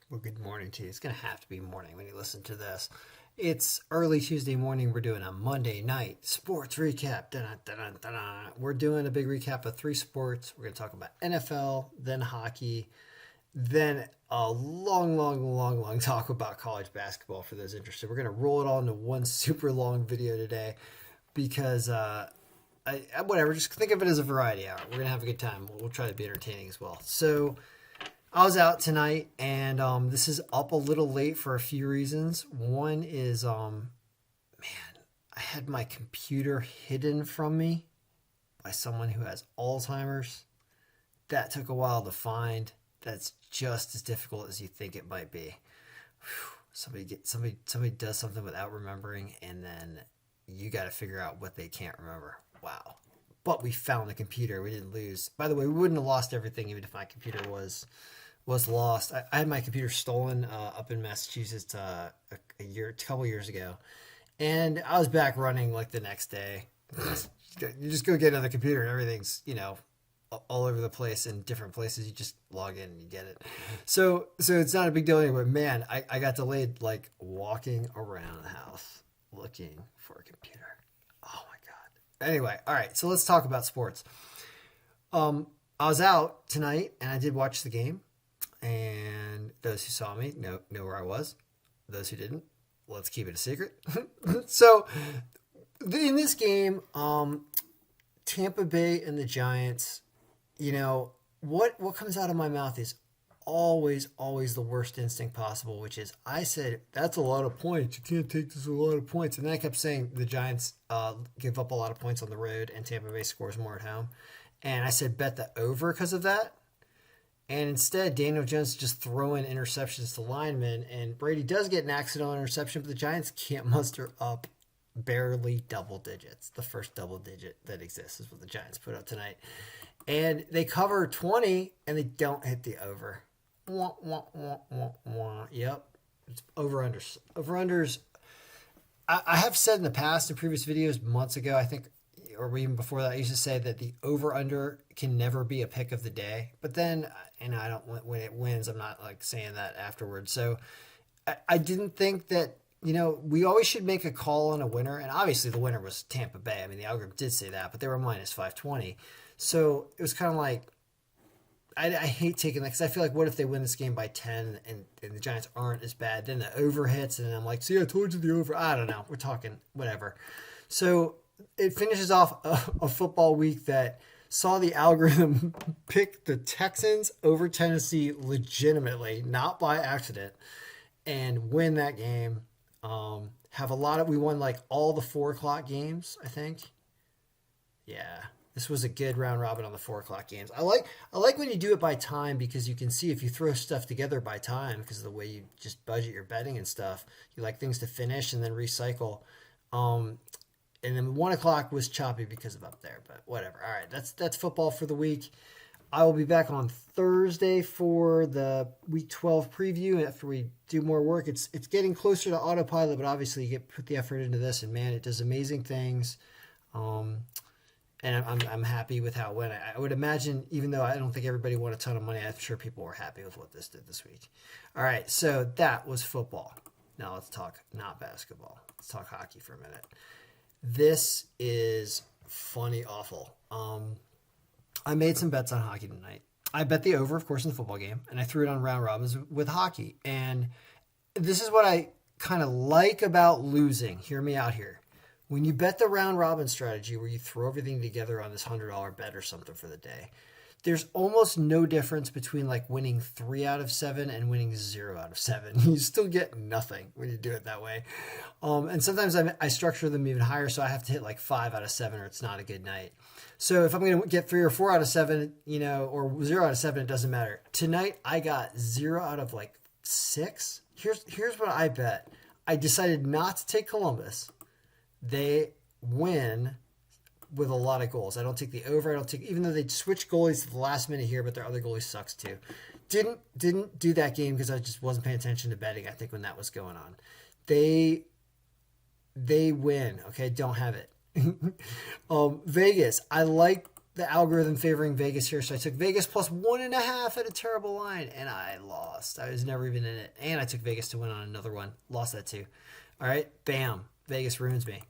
Well, good morning to you. It's going to have to be morning when you listen to this. It's early Tuesday morning. We're doing a Monday night sports recap. Dun-dun-dun-dun-dun. We're doing a big recap of three sports. We're going to talk about NFL, then hockey, then a long talk about college basketball for those interested. We're going to roll it all into one super long video today because, whatever, just think of it as a variety hour. We're going to have a good time. We'll try to be entertaining as well. So, I was out tonight, and this is up a little late for a few reasons. One is, man, I had my computer hidden from me by someone who has Alzheimer's. That took a while to find. That's just as difficult as you think it might be. Somebody does something without remembering, and then you got to figure out what they can't remember. Wow. But we found the computer. We didn't lose. By the way, we wouldn't have lost everything even if my computer was lost. I had my computer stolen up in Massachusetts a couple years ago, and I was back running like the next day. You just go get another computer, and everything's all over the place in different places. You just log in and you get it. So it's not a big deal anyway. Man, I got delayed like walking around the house looking for a computer. Oh my god. Anyway, all right. So let's talk about sports. I was out tonight and I did watch the game. And those who saw me know where I was. Those who didn't, let's keep it a secret. So, in this game, Tampa Bay and the Giants, what comes out of my mouth is always the worst instinct possible, which is I said, that's a lot of points. You can't take this a lot of points. And then I kept saying the Giants give up a lot of points on the road and Tampa Bay scores more at home. And I said, bet the over because of that. And instead, Daniel Jones just throwing interceptions to linemen, and Brady does get an accidental interception, but the Giants can't muster up barely double digits. The first double digit that exists is what the Giants put up tonight. And they cover 20, and they don't hit the over. Wah, wah, wah, wah, wah. Yep. It's over-unders. Over-unders, I have said in the past, in previous videos, months ago, I think, or even before that, I used to say that the over-under can never be a pick of the day. But then, I don't, when it wins, I'm not like saying that afterwards. So I didn't think that, we always should make a call on a winner. And obviously the winner was Tampa Bay. I mean, the algorithm did say that, but they were minus 520. So it was kind of like, I hate taking that because I feel like what if they win this game by 10 and the Giants aren't as bad? Then the over hits and I'm like, see, I told you the over. I don't know. We're talking whatever. So it finishes off a football week that saw the algorithm pick the Texans over Tennessee legitimately, not by accident, and win that game. We won like all the 4 o'clock games, I think. Yeah, this was a good round robin on the 4 o'clock games. I like when you do it by time because you can see if you throw stuff together by time because of the way you just budget your betting and stuff. You like things to finish and then recycle. And then 1 o'clock was choppy because of up there, but whatever. All right, that's football for the week. I will be back on Thursday for the Week 12 preview after we do more work. It's getting closer to autopilot, but obviously you put the effort into this, and man, it does amazing things. And I'm happy with how it went. I would imagine, even though I don't think everybody won a ton of money, I'm sure people were happy with what this did this week. All right, so that was football. Now let's talk not basketball. Let's talk hockey for a minute. This is funny awful. I made some bets on hockey tonight. I bet the over, of course, in the football game, and I threw it on round robins with hockey. And this is what I kind of like about losing. Hear me out here. When you bet the round robin strategy where you throw everything together on this $100 bet or something for the day, there's almost no difference between like winning 3 out of 7 and winning 0 out of 7. You still get nothing when you do it that way. And sometimes I structure them even higher, so I have to hit like 5 out of 7 or it's not a good night. So if I'm going to get 3 or 4 out of 7, or 0 out of 7, it doesn't matter. Tonight I got 0 out of like 6. Here's what I bet. I decided not to take Columbus. They win with a lot of goals. I don't take the over. Even though they switched goalies to the last minute here, but their other goalie sucks too. Didn't do that game because I just wasn't paying attention to betting, I think, when that was going on. They win. Okay, don't have it. Vegas. I like the algorithm favoring Vegas here, so I took Vegas plus 1.5 at a terrible line, and I lost. I was never even in it, and I took Vegas to win on another one. Lost that too. All right, bam. Vegas ruins me.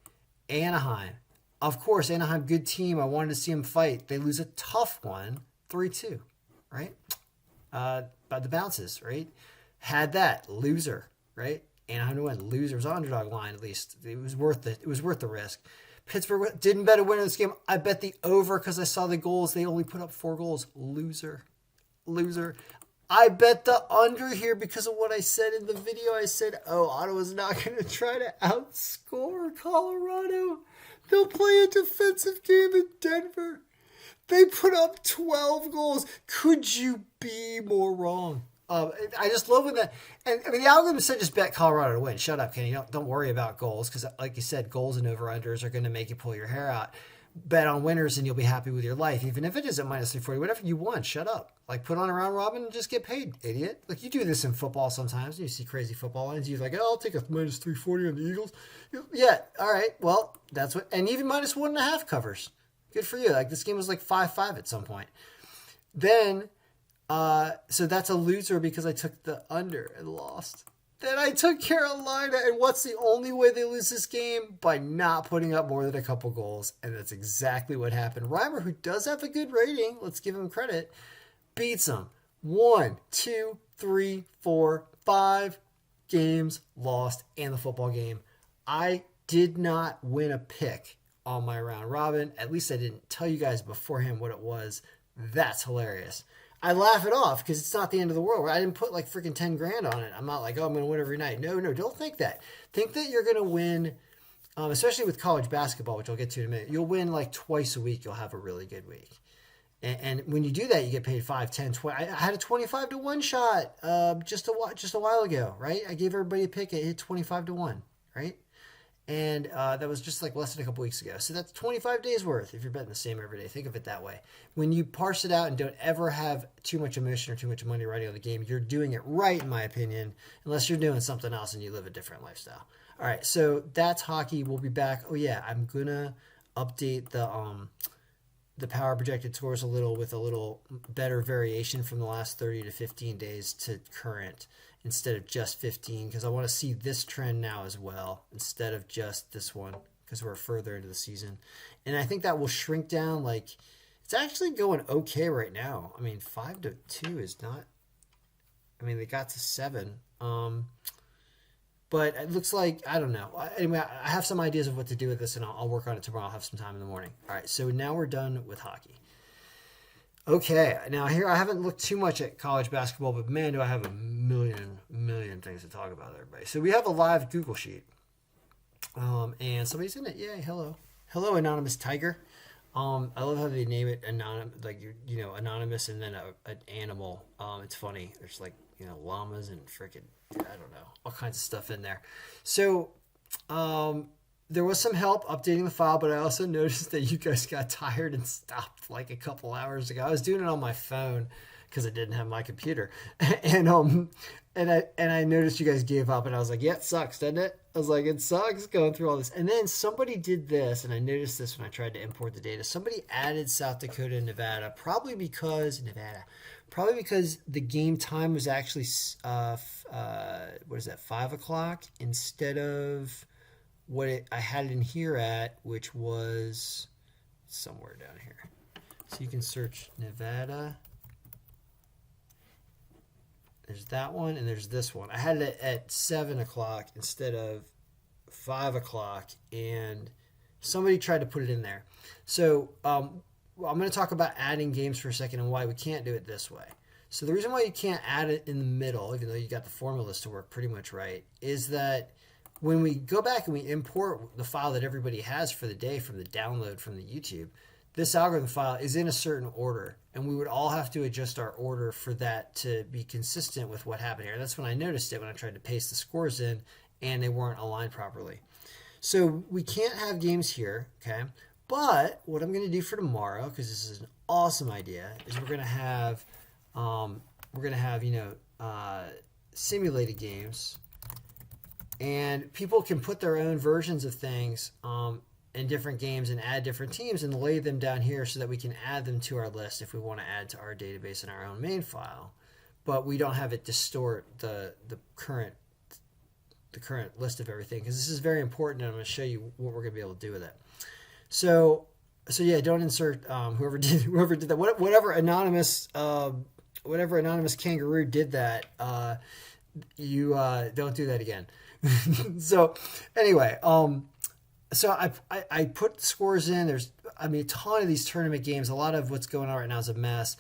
Anaheim. Of course, Anaheim, good team. I wanted to see them fight. They lose a tough one, 3-2, right? By the bounces, right? Had that. Loser, right? Anaheim to win. Loser's underdog line, at least. It was worth it. It was worth the risk. Pittsburgh didn't bet a winner this game. I bet the over because I saw the goals. They only put up 4 goals. Loser. I bet the under here because of what I said in the video. I said, Ottawa's not going to try to outscore Colorado. They'll play a defensive game in Denver. They put up 12 goals. Could you be more wrong? I just love when that. And I mean, the algorithm said just bet Colorado to win. Shut up, Kenny. Don't worry about goals because, like you said, goals and over-unders are going to make you pull your hair out. Bet on winners and you'll be happy with your life, even if it is at minus 340. Whatever you want, shut up. Like, put on a round robin and just get paid, idiot. Like, you do this in football sometimes. You see crazy football lines. You're like, I'll take a minus 340 on the Eagles. Yeah, all right. Well, that's what. And even minus 1.5 covers. Good for you. Like, this game was like 5-5 at some point. Then. So that's a loser because I took the under and lost. Then I took Carolina, and what's the only way they lose this game? By not putting up more than a couple goals, and that's exactly what happened. Reimer, who does have a good rating, let's give him credit, beats them. 1, 2, 3, 4, 5 games lost, and the football game. I did not win a pick on my round robin. At least I didn't tell you guys beforehand what it was. That's hilarious. I laugh it off because it's not the end of the world. I didn't put like freaking 10 grand on it. I'm not like, I'm going to win every night. No, don't think that. Think that you're going to win, especially with college basketball, which I'll get to in a minute. You'll win like twice a week. You'll have a really good week. And when you do that, you get paid 5, 10, 20. I had a 25 to 1 shot just a while ago, right? I gave everybody a pick. It hit 25 to 1, right? And that was just like less than a couple weeks ago. So that's 25 days worth if you're betting the same every day. Think of it that way. When you parse it out and don't ever have too much emotion or too much money riding on the game, you're doing it right, in my opinion, unless you're doing something else and you live a different lifestyle. All right, so that's hockey. We'll be back. Oh, yeah, I'm going to update the power projected scores a little better variation from the last 30 to 15 days to current instead of just 15 because I want to see this trend now as well instead of just this one because we're further into the season. And I think that will shrink down. Like, it's actually going okay right now. I mean, 5-2 is not, I mean, they got to 7. But it looks like, I don't know. Anyway, I have some ideas of what to do with this, and I'll work on it tomorrow. I'll have some time in the morning. All right, so now we're done with hockey. Okay, now here I haven't looked too much at college basketball, but man, do I have a million things to talk about, everybody. So we have a live Google sheet, and somebody's in it. Yay, hello, anonymous tiger. I love how they name it anonymous, like anonymous, and then an animal. It's funny. There's like llamas and freaking I don't know all kinds of stuff in there. So there was some help updating the file, but I also noticed that you guys got tired and stopped like a couple hours ago. I was doing it on my phone because I didn't have my computer, and I noticed you guys gave up, and I was like, yeah, it sucks, doesn't it? I was like, it sucks going through all this. And then somebody did this, and I noticed this when I tried to import the data. Somebody added South Dakota and Nevada, probably because the game time was actually 5 o'clock instead of what I had it in here at, which was somewhere down here. So you can search Nevada. There's that one, and there's this one. I had it at 7 o'clock instead of 5 o'clock, and somebody tried to put it in there. So I'm going to talk about adding games for a second and why we can't do it this way. So the reason why you can't add it in the middle, even though you got the formulas to work pretty much right, is that when we go back and we import the file that everybody has for the day from the download from the YouTube, this algorithm file is in a certain order, and we would all have to adjust our order for that to be consistent with what happened here. That's when I noticed it when I tried to paste the scores in, and they weren't aligned properly. So we can't have games here, okay? But what I'm going to do for tomorrow, because this is an awesome idea, is we're going to have simulated games. And people can put their own versions of things in different games and add different teams and lay them down here so that we can add them to our list if we want to add to our database in our own main file. But we don't have it distort the current list of everything, because this is very important, and I'm going to show you what we're going to be able to do with it. So yeah, don't insert whoever did that. Whatever anonymous kangaroo did that. You don't do that again. So anyway, so I put scores in. There's a ton of these tournament games. A lot of what's going on right now is a mess.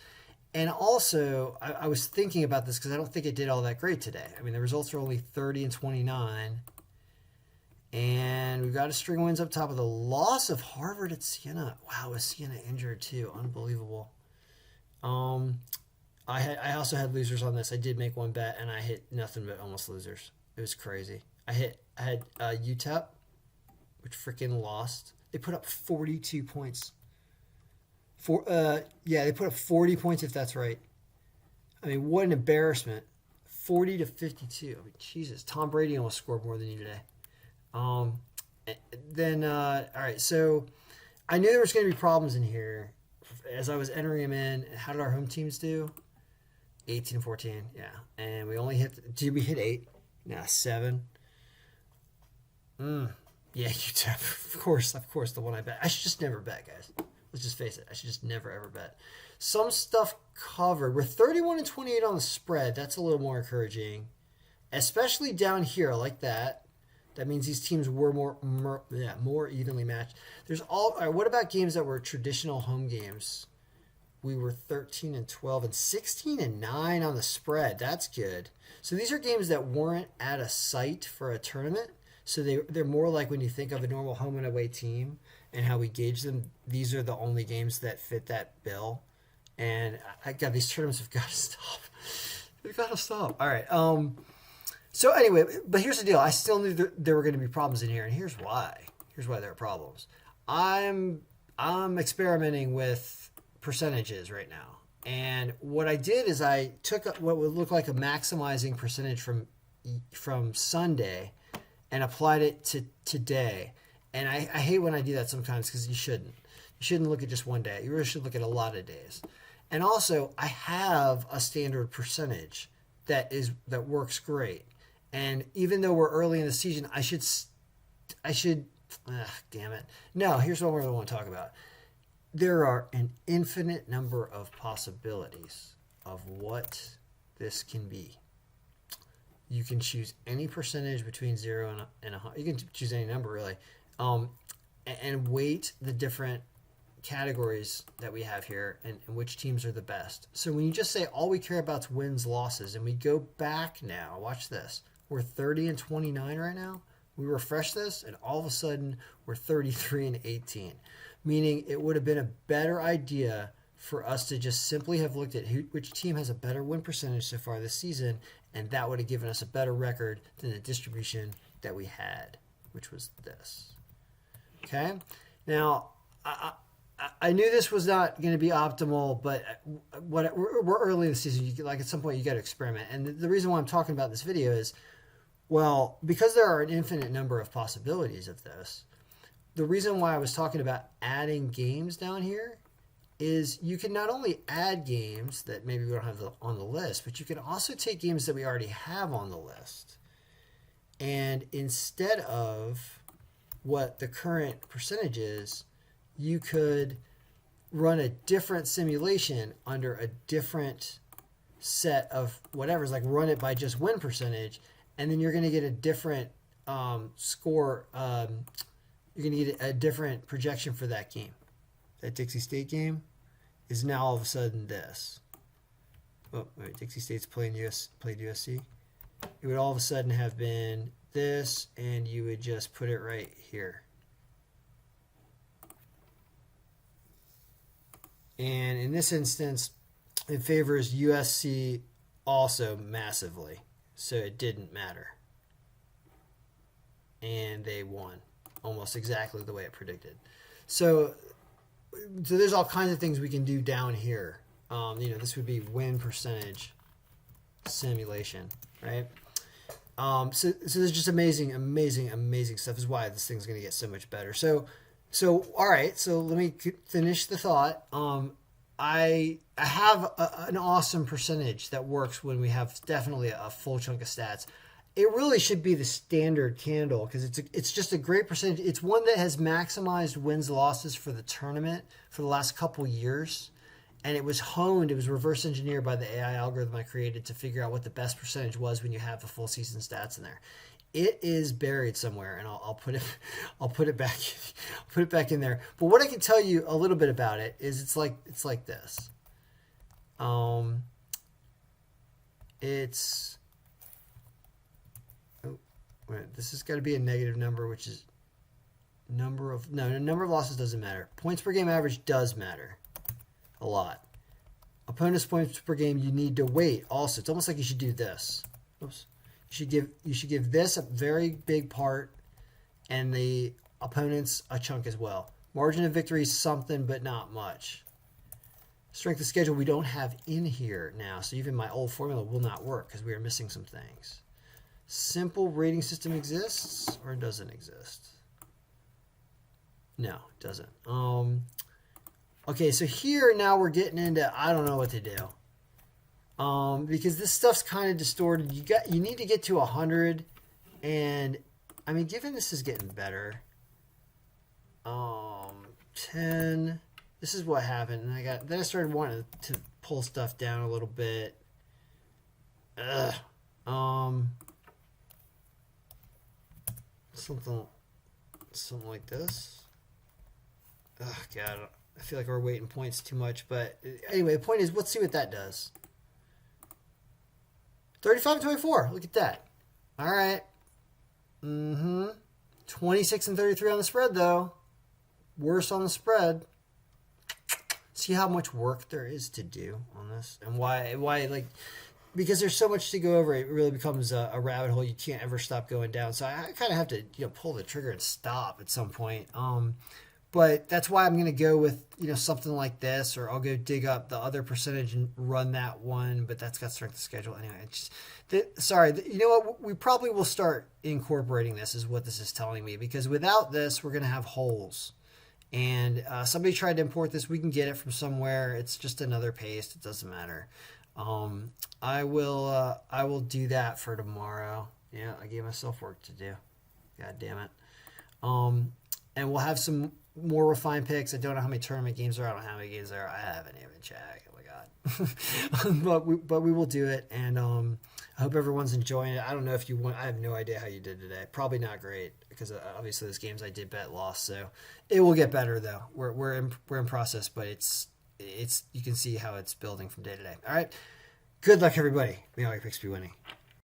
And also, I was thinking about this because I don't think it did all that great today. I mean, the results are only 30 and 29. And we've got a string of wins up top of the loss of Harvard at Siena. Wow, was Siena injured too? Unbelievable. I also had losers on this. I did make one bet, and I hit nothing but almost losers. It was crazy. I had UTEP, which freaking lost. They put up 42 points. They put up 40 points, if that's right. I mean, what an embarrassment. 40 to 52. I mean, Jesus. Tom Brady almost scored more than you today. All right, so I knew there was going to be problems in here as I was entering them in. How did our home teams do? 18 and 14, yeah. And we only did we hit 8? No, 7. Yeah, UTEP. Of course, the one I bet. I should just never bet, guys. Let's just face it. I should just never, ever bet. Some stuff covered. We're 31 and 28 on the spread. That's a little more encouraging, especially down here. I like that. That means these teams were more evenly matched. All right, what about games that were traditional home games? We were 13 and 12 and 16 and 9 on the spread. That's good. So these are games that weren't at a site for a tournament. So they're more like when you think of a normal home and away team and how we gauge them. These are the only games that fit that bill. And these tournaments have got to stop. They've got to stop. All right. So anyway, but here's the deal. I still knew there were going to be problems in here, and here's why. Here's why there are problems. I'm experimenting with percentages right now, and what I did is I took what would look like a maximizing percentage from Sunday, and applied it to today. And I hate when I do that sometimes because you shouldn't. You shouldn't look at just one day. You really should look at a lot of days. And also, I have a standard percentage that works great. And even though we're early in the season, I should, damn it. No, here's what we really want to talk about. There are an infinite number of possibilities of what this can be. You can choose any percentage between 0 and 100. You can choose any number, really. And weight the different categories that we have here and which teams are the best. So when you just say all we care about is wins, losses, and we go back now, watch this. We're 30 and 29 right now. We refresh this, and all of a sudden, we're 33 and 18. Meaning it would have been a better idea for us to just simply have looked at which team has a better win percentage so far this season, and that would have given us a better record than the distribution that we had, which was this. Okay? Now, I knew this was not going to be optimal, but we're early in the season. At some point, you got to experiment. And the reason why I'm talking about this video is, well, because there are an infinite number of possibilities of this, the reason why I was talking about adding games down here is you can not only add games that maybe we don't have on the list, but you can also take games that we already have on the list. And instead of what the current percentage is, you could run a different simulation under a different set of whatever's, like run it by just win percentage, and then you're going to get a different score. You're going to get a different projection for that game. That Dixie State game is now all of a sudden this. Oh, wait, Dixie State's played USC. It would all of a sudden have been this, and you would just put it right here. And in this instance, it favors USC also massively. So it didn't matter. And they won almost exactly the way it predicted. So there's all kinds of things we can do down here. This would be win percentage simulation, right? So there's just amazing stuff. This is why this thing's going to get so much better. So So, all right. So let me finish the thought. I have an awesome percentage that works when we have definitely a full chunk of stats. It really should be the standard candle because it's just a great percentage. It's one that has maximized wins losses for the tournament for the last couple years, and it was honed. It was reverse engineered by the AI algorithm I created to figure out what the best percentage was when you have the full season stats in there. It is buried somewhere, and I'll put it I'll put it back put it back in there. But what I can tell you a little bit about it is it's like this. Um, it's oh, wait, this has got to be a negative number, which is number of number of losses doesn't matter. Points per game average does matter a lot. Opponent's points per game you need to weight also. It's almost like you should do this. Oops. You should give this a very big part and the opponents a chunk as well. Margin of victory is something, but not much. Strength of schedule we don't have in here now, so even my old formula will not work because we are missing some things. Simple rating system exists or doesn't exist? No, it doesn't. Okay, so here now we're getting into I don't know what to do. Because this stuff's kind of distorted. You need to get to 100, and I mean, given this is getting better, 10. This is what happened, and then I started wanting to pull stuff down a little bit. Something like this. Oh God, I feel like we're weighting points too much, but anyway, the point is, let's see what that does. 35-24. Look at that. All right. 26-33 on the spread, though. Worse on the spread. See how much work there is to do on this, and why like because there's so much to go over. It really becomes a rabbit hole you can't ever stop going down. So I kind of have to pull the trigger and stop at some point. But that's why I'm going to go with something like this, or I'll go dig up the other percentage and run that one. But that's got strength of schedule anyway. You know what? We probably will start incorporating this, is what this is telling me, because without this, we're going to have holes. And somebody tried to import this. We can get it from somewhere. It's just another paste. It doesn't matter. I will do that for tomorrow. Yeah, I gave myself work to do. God damn it. And we'll have some more refined picks. I don't know how many tournament games there are. I don't know how many games there are. I haven't even checked. Oh my God. but we will do it. And I hope everyone's enjoying it. I don't know if you want. I have no idea how you did today. Probably not great, because obviously those games I did bet lost. So it will get better though. We're in process, but it's you can see how it's building from day to day. All right. Good luck, everybody. May all your picks be winning.